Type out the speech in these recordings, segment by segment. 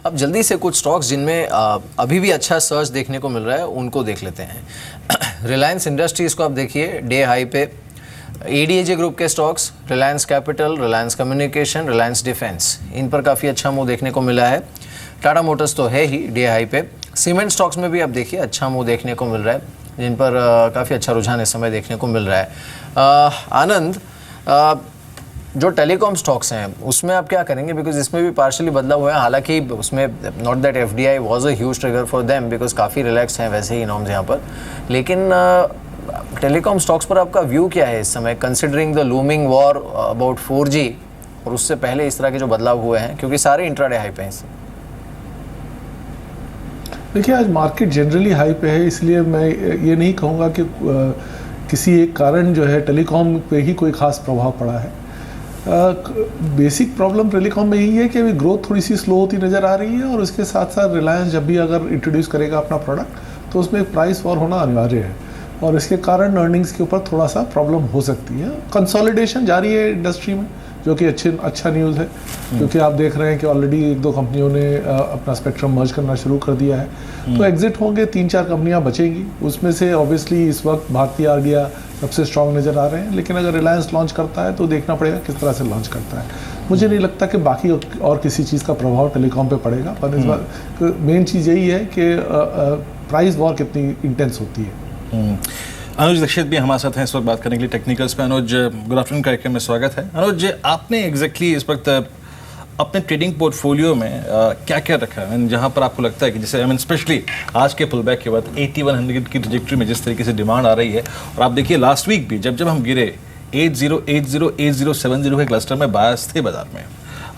अब जल्दी से कुछ स्टॉक्स जिनमें अभी भी अच्छा सर्च देखने को मिल रहा है उनको देख लेते हैं। रिलायंस इंडस्ट्रीज़ को आप देखिए डे हाई पे, एडीएजे ग्रुप के stocks, Reliance capital, Reliance communication, Reliance defence, इन पर काफ़ी अच्छा मूव देखने को मिला है। टाटा मोटर्स तो है ही डे हाई पे। सीमेंट स्टॉक्स में भी आप देखिए अच्छा मूव देखने को मिल रहा है, जिन पर काफ़ी अच्छा रुझान इस समय देखने को मिल रहा है। आनंद, जो टेलीकॉम स्टॉक्स हैं उसमें आप क्या करेंगे, बिकॉज इसमें भी पार्शली बदलाव हुआ है, हालांकि उसमें not that FDI was a huge trigger for them because काफ़ी रिलैक्स हैं वैसे ही नॉर्म्स यहाँ पर, लेकिन टेलीकॉम स्टॉक्स पर आपका व्यू क्या है इस समय, considering the looming war about 4G और उससे पहले इस तरह के जो बदलाव हुए हैं, क्योंकि सारे इंट्राडे हाई पे हैं इससे। देखिए आज मार्केट जनरली हाई पे है, इसलिए मैं ये नहीं कहूँगा कि किसी एक कारण जो है टेलीकॉम पे ही कोई खास प्रभाव पड़ा है। बेसिक प्रॉब्लम टेलीकॉम में यही है कि अभी ग्रोथ थोड़ी सी स्लो होती नज़र आ रही है, और उसके साथ साथ रिलायंस जब भी अगर इंट्रोड्यूस करेगा अपना प्रोडक्ट तो उसमें प्राइस वॉर होना अनिवार्य है, और इसके कारण अर्निंग्स के ऊपर थोड़ा सा प्रॉब्लम हो सकती है। कंसोलिडेशन जारी है इंडस्ट्री में, जो कि अच्छा न्यूज़ है, क्योंकि आप देख रहे हैं कि ऑलरेडी 1-2 कंपनियों ने अपना स्पेक्ट्रम मर्ज करना शुरू कर दिया है, तो एग्जिट होंगे, 3-4 कंपनियां बचेंगी, उसमें से ऑब्वियसली इस वक्त भारती आरडीआ सबसे स्ट्रांग नज़र आ रहे हैं, लेकिन अगर रिलायंस लॉन्च करता है तो देखना पड़ेगा किस तरह से लॉन्च करता है। मुझे नहीं लगता कि बाकी और किसी चीज़ का प्रभाव टेलीकॉम पे पड़ेगा, पर इस बार मेन चीज़ यही है कि प्राइस वॉर कितनी इंटेंस होती है। अनुज दीक्षित भी हमारे साथ हैं इस वक्त बात करने के लिए टेक्निकल्स पे। अनुज, गुड आफ्टरनून कार्यक्रम में स्वागत है। अनुज, आपने एग्जैक्टली इस वक्त अपने ट्रेडिंग पोर्टफोलियो में क्या क्या रखा है, जहां पर आपको लगता है कि जैसे स्पेशली आज के पुल बैक के बाद 8100 की ट्रजेक्टरी में जिस तरीके से डिमांड आ रही है, और आप देखिए लास्ट वीक भी जब हम गिरे 80, 8070 के क्लस्टर में बायस थे बाजार में,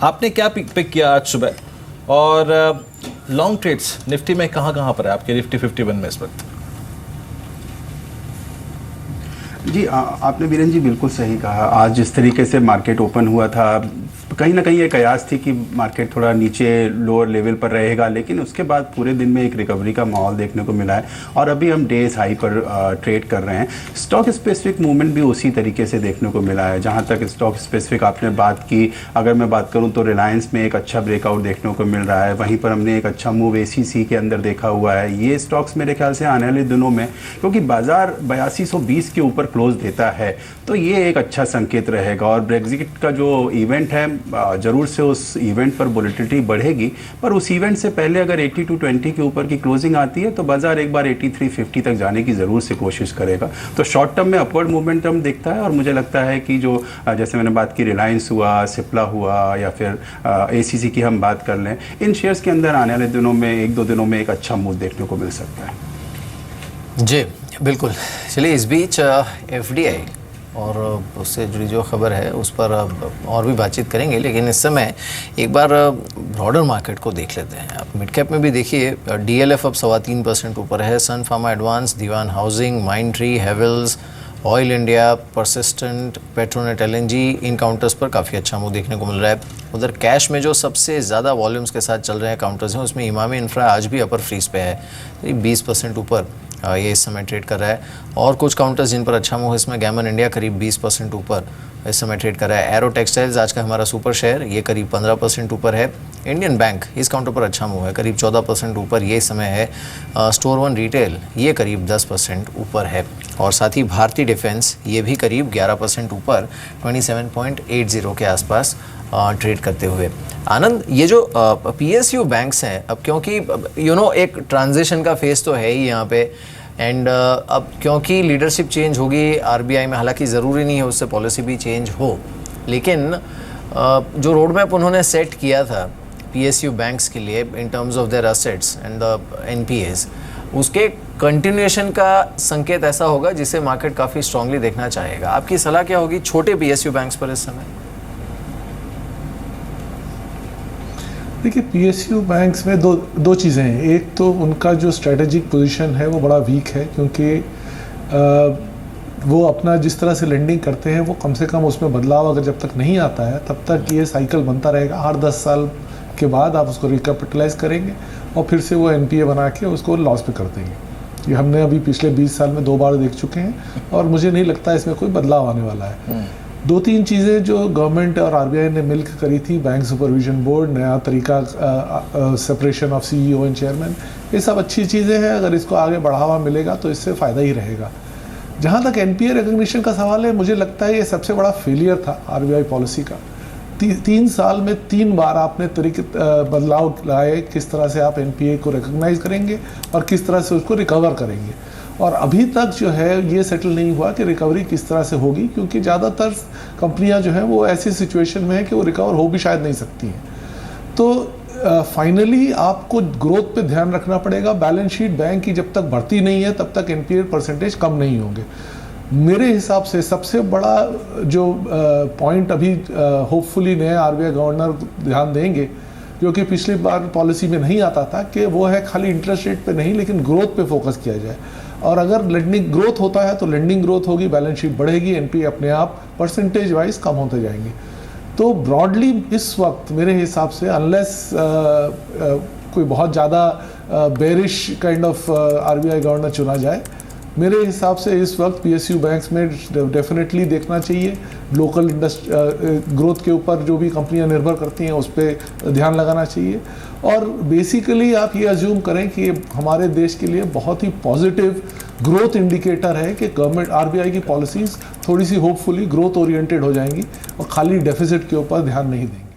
आपने क्या पिक किया आज सुबह, और लॉन्ग ट्रेड्स निफ्टी में कहाँ पर है आपके निफ्टी 51 में इस वक्त? जी आपने वीरेन जी बिल्कुल सही कहा। आज जिस तरीके से मार्केट ओपन हुआ था, कहीं ना कहीं एक कयास थी कि मार्केट थोड़ा नीचे लोअर लेवल पर रहेगा, लेकिन उसके बाद पूरे दिन में एक रिकवरी का माहौल देखने को मिला है, और अभी हम डेज हाई पर ट्रेड कर रहे हैं। स्टॉक स्पेसिफिक मूवमेंट भी उसी तरीके से देखने को मिला है। जहां तक स्टॉक स्पेसिफिक आपने बात की, अगर मैं बात करूं तो रिलायंस में एक अच्छा ब्रेकआउट देखने को मिल रहा है, वहीं पर हमने एक अच्छा मूव ACC के अंदर देखा हुआ है। ये स्टॉक्स मेरे ख्याल से आने वाले दिनों में, क्योंकि बाजार 8220 के ऊपर क्लोज देता है, तो ये एक अच्छा संकेत रहेगा। और ब्रेक्जिट का जो इवेंट है, ज़रूर से उस इवेंट पर वोलेटिलिटी बढ़ेगी, पर उस इवेंट से पहले अगर 8220 के ऊपर की क्लोजिंग आती है तो बाजार एक बार 8350 तक जाने की ज़रूर से कोशिश करेगा। तो शॉर्ट टर्म में अपवर्ड मूवमेंटम दिखता है, और मुझे लगता है कि जो जैसे मैंने बात की रिलायंस हुआ, सिप्ला हुआ, या फिर ACC की हम बात कर लें, इन शेयर्स के अंदर आने वाले दिनों में 1-2 दिनों में एक अच्छा मूव देखने को मिल सकता है। जी बिल्कुल। चलिए, इस बीच एफडीआई और उससे जुड़ी जो खबर है उस पर और भी बातचीत करेंगे, लेकिन इस समय एक बार ब्रॉडर मार्केट को देख लेते हैं। आप मिड कैप में भी देखिए, DLF अब 3.25% ऊपर है, Sun Pharma advance, Dewan housing, Mindtree, Havells, oil India, Persistent, Petronet LNG, इन काउंटर्स पर काफ़ी अच्छा मूव देखने को मिल रहा है। उधर कैश में जो सबसे ज़्यादा वॉल्यूम्स के साथ चल रहे हैं काउंटर्स हैं, उसमें इमामी इंफ्रा आज भी अपर फ्रीज पे है, 20% ऊपर ये इस समय ट्रेड कर रहा है। और कुछ काउंटर्स जिन पर अच्छा मूव है, इसमें गैमन इंडिया करीब 20% ऊपर इस समय ट्रेड कर रहा है। एरो टेक्सटाइल्स आज का हमारा सुपर शेयर, ये करीब 15% ऊपर है। इंडियन बैंक इस काउंटर पर अच्छा मूव है, करीब 14% ऊपर ये समय है। स्टोर वन रिटेल ये करीब 10% ऊपर है, और साथ ही भारतीय डिफेंस ये भी करीब 11% ऊपर 27.80 के आसपास ट्रेड करते हुए। आनंद, ये जो PSU बैंक्स हैं, अब क्योंकि एक ट्रांजिशन का फेस तो है ही यहाँ पे, एंड अब क्योंकि लीडरशिप चेंज होगी RBI में, हालांकि ज़रूरी नहीं है उससे पॉलिसी भी चेंज हो, लेकिन जो रोड मैप उन्होंने सेट किया था PSU बैंक्स के लिए in terms of their assets and the NPAs, उसके कंटिन्यूएशन का संकेत ऐसा होगा जिसे मार्केट काफ़ी स्ट्रांगली देखना चाहेगा। आपकी सलाह क्या होगी छोटे PSU बैंक्स पर इस समय? देखिए, PSU बैंक्स में दो चीज़ें हैं। एक तो उनका जो स्ट्रेटेजिक पोजीशन है वो बड़ा वीक है, क्योंकि वो अपना जिस तरह से लेंडिंग करते हैं वो कम से कम उसमें बदलाव अगर जब तक नहीं आता है तब तक ये साइकिल बनता रहेगा। 8-10 साल के बाद आप उसको रिकैपिटलाइज करेंगे और फिर से वो NPA बना के उसको लॉस पे कर देंगे। ये हमने अभी पिछले 20 साल में 2 बार देख चुके हैं, और मुझे नहीं लगता इसमें कोई बदलाव आने वाला है। दो तीन चीज़ें जो गवर्नमेंट और आरबीआई ने मिलकर करी थी, बैंक सुपरविजन बोर्ड, नया तरीका, separation of CEO and chairman, ये सब अच्छी चीज़ें हैं। अगर इसको आगे बढ़ावा मिलेगा तो इससे फ़ायदा ही रहेगा। जहाँ तक एनपीए रिकग्निशन का सवाल है, मुझे लगता है ये सबसे बड़ा फेलियर था आरबीआई पॉलिसी का। 3 साल में 3 बार आपने तरीके बदलाव लाए, किस तरह से आप एनपीए को रिकॉग्नाइज करेंगे और किस तरह से उसको रिकवर करेंगे। और अभी तक जो है ये सेटल नहीं हुआ कि रिकवरी किस तरह से होगी, क्योंकि ज़्यादातर कंपनियां जो हैं वो ऐसी सिचुएशन में है कि वो रिकवर हो भी शायद नहीं सकती हैं। तो फाइनली आपको ग्रोथ पे ध्यान रखना पड़ेगा। बैलेंस शीट बैंक की जब तक बढ़ती नहीं है तब तक एनपीए परसेंटेज कम नहीं होंगे। मेरे हिसाब से सबसे बड़ा जो पॉइंट अभी होपफुली नए आरबीआई गवर्नर ध्यान देंगे, जो कि पिछली बार पॉलिसी में नहीं आता था, कि वो है खाली इंटरेस्ट रेट पे नहीं लेकिन ग्रोथ पे फोकस किया जाए। और अगर लेंडिंग ग्रोथ होता है तो लेंडिंग ग्रोथ होगी, बैलेंस शीट बढ़ेगी, एनपीए अपने आप परसेंटेज वाइज कम होते जाएंगे। तो ब्रॉडली इस वक्त मेरे हिसाब से अनलेस कोई बहुत ज़्यादा bearish kind of RBI governor चुना जाए, मेरे हिसाब से इस वक्त पीएसयू बैंक्स में डेफिनेटली देखना चाहिए। लोकल ग्रोथ के ऊपर जो भी कंपनियां निर्भर करती हैं उस पर ध्यान लगाना चाहिए। और बेसिकली आप ये अज्यूम करें कि हमारे देश के लिए बहुत ही पॉजिटिव ग्रोथ इंडिकेटर है कि गवर्नमेंट आरबीआई की पॉलिसीज़ थोड़ी सी होपफुली ग्रोथ ओरिएंटेड हो जाएंगी और खाली डेफिसिट के ऊपर ध्यान नहीं देंगी।